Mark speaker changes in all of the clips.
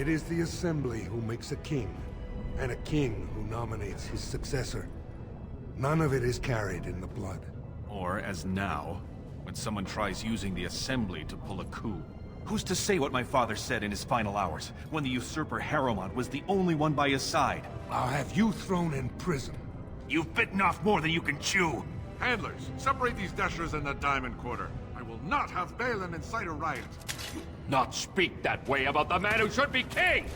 Speaker 1: It is the Assembly who makes a king, and a king who nominates his successor. None of it is carried in the blood.
Speaker 2: Or, as now, when someone tries using the Assembly to pull a coup. Who's to say what my father said in his final hours, when the usurper Harrowmont was the only one by his side?
Speaker 1: I'll have you thrown in prison.
Speaker 2: You've bitten off more than you can chew!
Speaker 3: Handlers, separate these dashers in the Diamond Quarter. I will not have Balin incite a riot.
Speaker 4: Not speak that way about the man who should be king!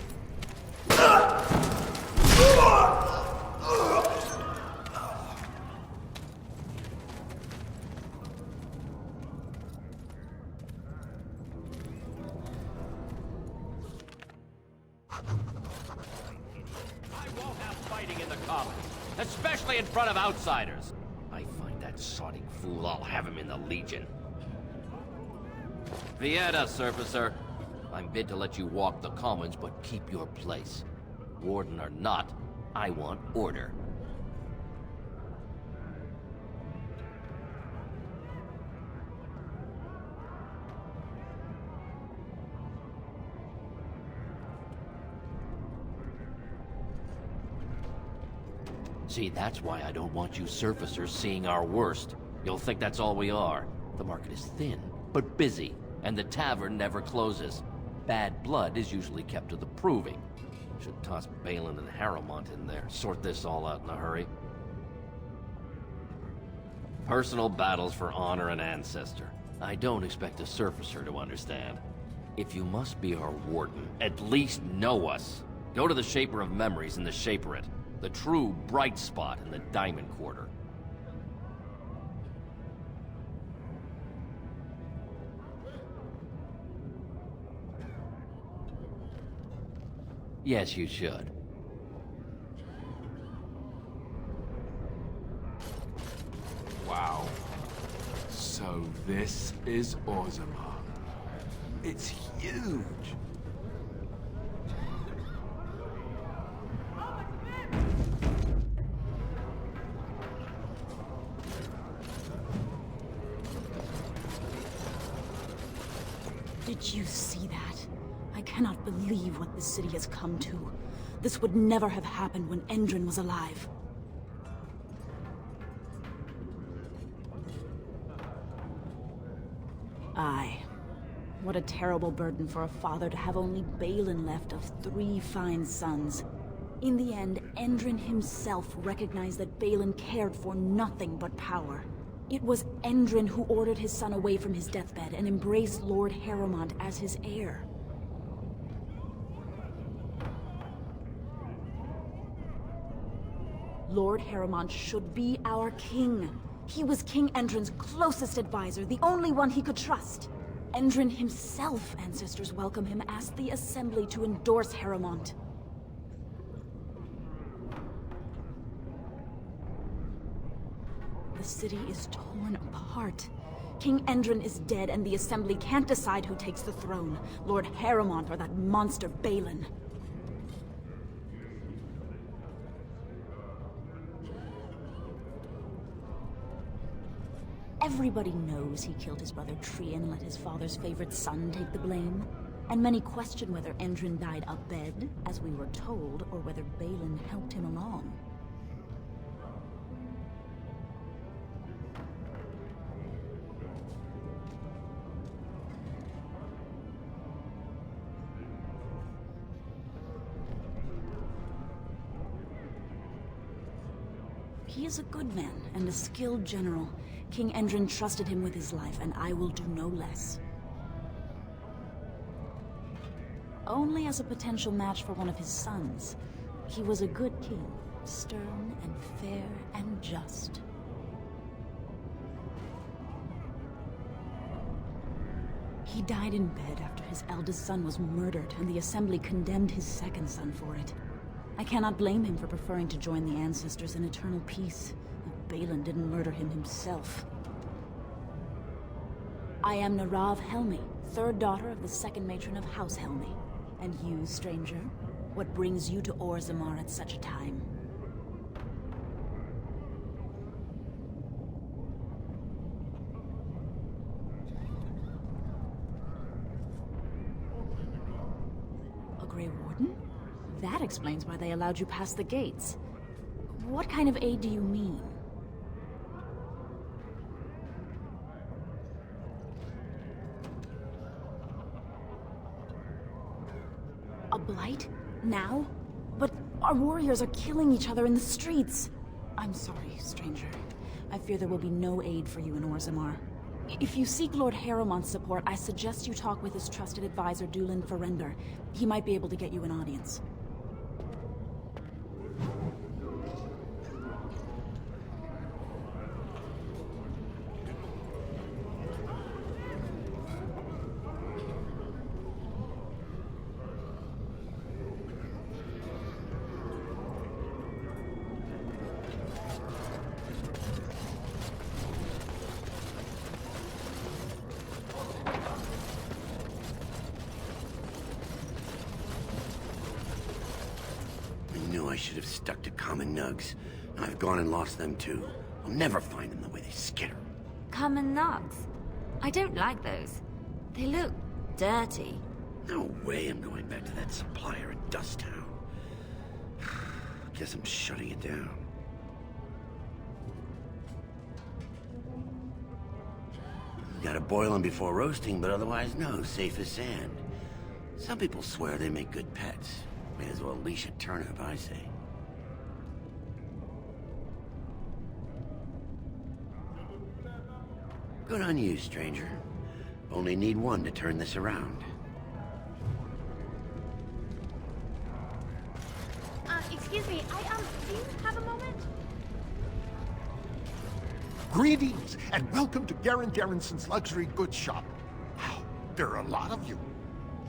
Speaker 4: Especially in front of outsiders. I find that sodding fool, I'll have him in the Legion. Vieta, Surfacer. I'm bid to let you walk the commons, but keep your place. Warden or not, I want order. See, that's why I don't want you surfacers seeing our worst. You'll think that's all we are. The market is thin, but busy, and the tavern never closes. Bad blood is usually kept to the proving. Should toss Balin and Harrowmont in there, sort this all out in a hurry. Personal battles for honor and ancestor. I don't expect a surfacer to understand. If you must be our warden, at least know us. Go to the Shaper of Memories in the Shaperate. The true bright spot in the Diamond Quarter. Yes, you should.
Speaker 5: Wow. So this is Orzammar. It's huge.
Speaker 6: Did you see that? I cannot believe what this city has come to. This would never have happened when Endrin was alive. Aye. What a terrible burden for a father to have only Balin left of 3 fine sons. In the end, Endrin himself recognized that Balin cared for nothing but power. It was Endrin who ordered his son away from his deathbed and embraced Lord Harrowmont as his heir. Lord Harrowmont should be our king. He was King Endrin's closest advisor, the only one he could trust. Endrin himself, ancestors welcome him, asked the Assembly to endorse Harrowmont. The city is torn apart. King Endrin is dead, and the Assembly can't decide who takes the throne, Lord Harrowmont or that monster Balin. Everybody knows he killed his brother Trian and let his father's favorite son take the blame. And many question whether Endrin died abed, as we were told, or whether Balin helped him along. He is a good man and a skilled general. King Endrin trusted him with his life, and I will do no less. Only as a potential match for one of his sons. He was a good king, stern and fair and just. He died in bed after his eldest son was murdered, and the Assembly condemned his second son for it. I cannot blame him for preferring to join the ancestors in eternal peace. Balin didn't murder him himself. I am Narav Helmi, 3rd daughter of the 2nd matron of House Helmi. And you, stranger, what brings you to Orzammar at such a time? A Grey Wolf. explains why they allowed you past the gates. What kind of aid do you mean? A blight? Now? But our warriors are killing each other in the streets. I'm sorry, stranger. I fear there will be no aid for you in Orzammar. If you seek Lord Harrowmont's support, I suggest you talk with his trusted advisor, Dulin Ferender. He might be able to get you an audience.
Speaker 7: I should have stuck to common nugs. I've gone and lost them too. I'll never find them the way they skitter.
Speaker 8: Common nugs? I don't like those. They look dirty.
Speaker 7: No way I'm going back to that supplier at Dust Town. Guess I'm shutting it down. Gotta boil them before roasting, but otherwise no, safe as sand. Some people swear they make good pets. May as well leash a turnip, I say. Good on you, stranger. Only need one to turn this around.
Speaker 9: Excuse me, do you have a moment?
Speaker 10: Greetings, and welcome to Garen Garrison's luxury goods shop. Wow, there are a lot of you.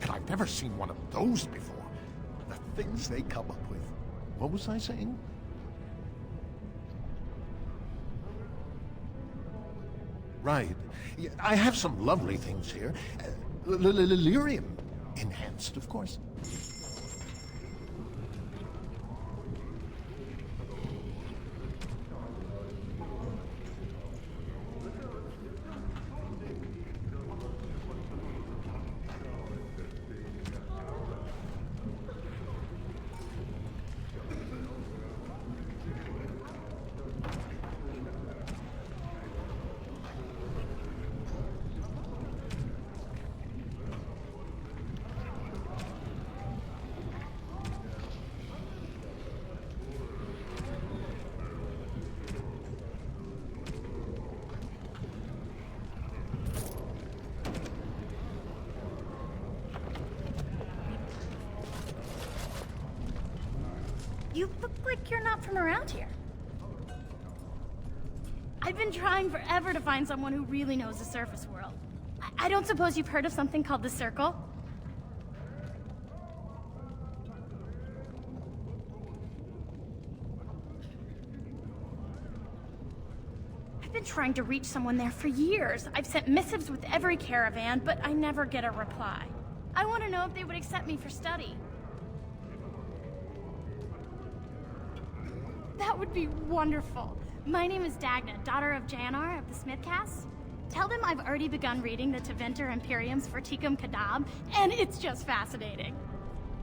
Speaker 10: And I've never seen one of those before. The things they come up with. What was I saying? Right. Yeah, I have some lovely things here. Lyrium enhanced, of course.
Speaker 9: You look like you're not from around here. I've been trying forever to find someone who really knows the surface world. I don't suppose you've heard of something called the Circle? I've been trying to reach someone there for years. I've sent missives with every caravan, but I never get a reply. I want to know if they would accept me for study. That would be wonderful. My name is Dagna, daughter of Janar of the Smithcast. Tell them I've already begun reading the Tevinter Imperium's Verticum Kadab, and it's just fascinating.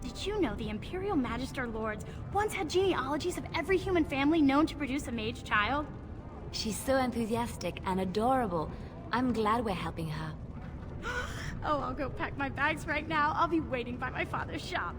Speaker 9: Did you know the Imperial Magister Lords once had genealogies of every human family known to produce a mage child?
Speaker 8: She's so enthusiastic and adorable. I'm glad we're helping her.
Speaker 9: Oh, I'll go pack my bags right now. I'll be waiting by my father's shop.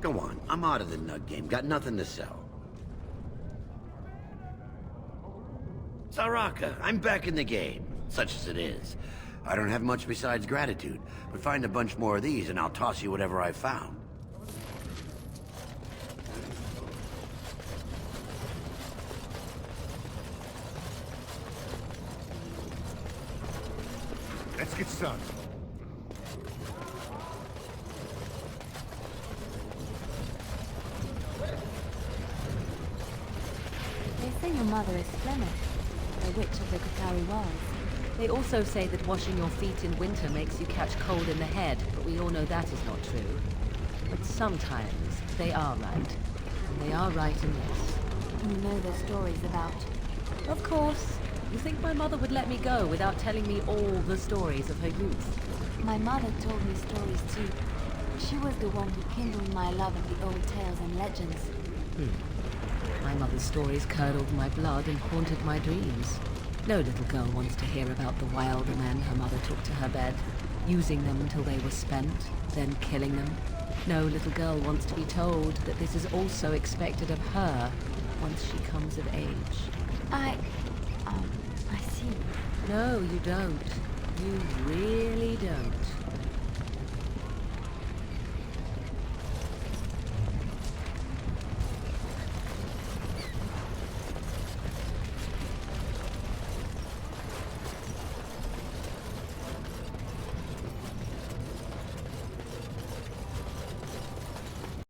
Speaker 7: Go on, I'm out of the nug game. Got nothing to sell. Saraka, I'm back in the game, such as it is. I don't have much besides gratitude, but find a bunch more of these and I'll toss you whatever I found.
Speaker 1: Let's get started.
Speaker 11: They say your mother is Flemish, the witch of the Qatari Wars.
Speaker 12: They also say that washing your feet in winter makes you catch cold in the head, but we all know that is not true. But sometimes they are right. And they are right in this.
Speaker 11: You know the stories about...
Speaker 12: Of course. You think my mother would let me go without telling me all the stories of her youth?
Speaker 11: My mother told me stories too. She was the one who kindled my love of the old tales and legends.
Speaker 12: My mother's stories curdled my blood and haunted my dreams. No little girl wants to hear about the wilder men her mother took to her bed, using them until they were spent, then killing them. No little girl wants to be told that this is also expected of her once she comes of age.
Speaker 11: I see.
Speaker 12: No, you don't. You really don't.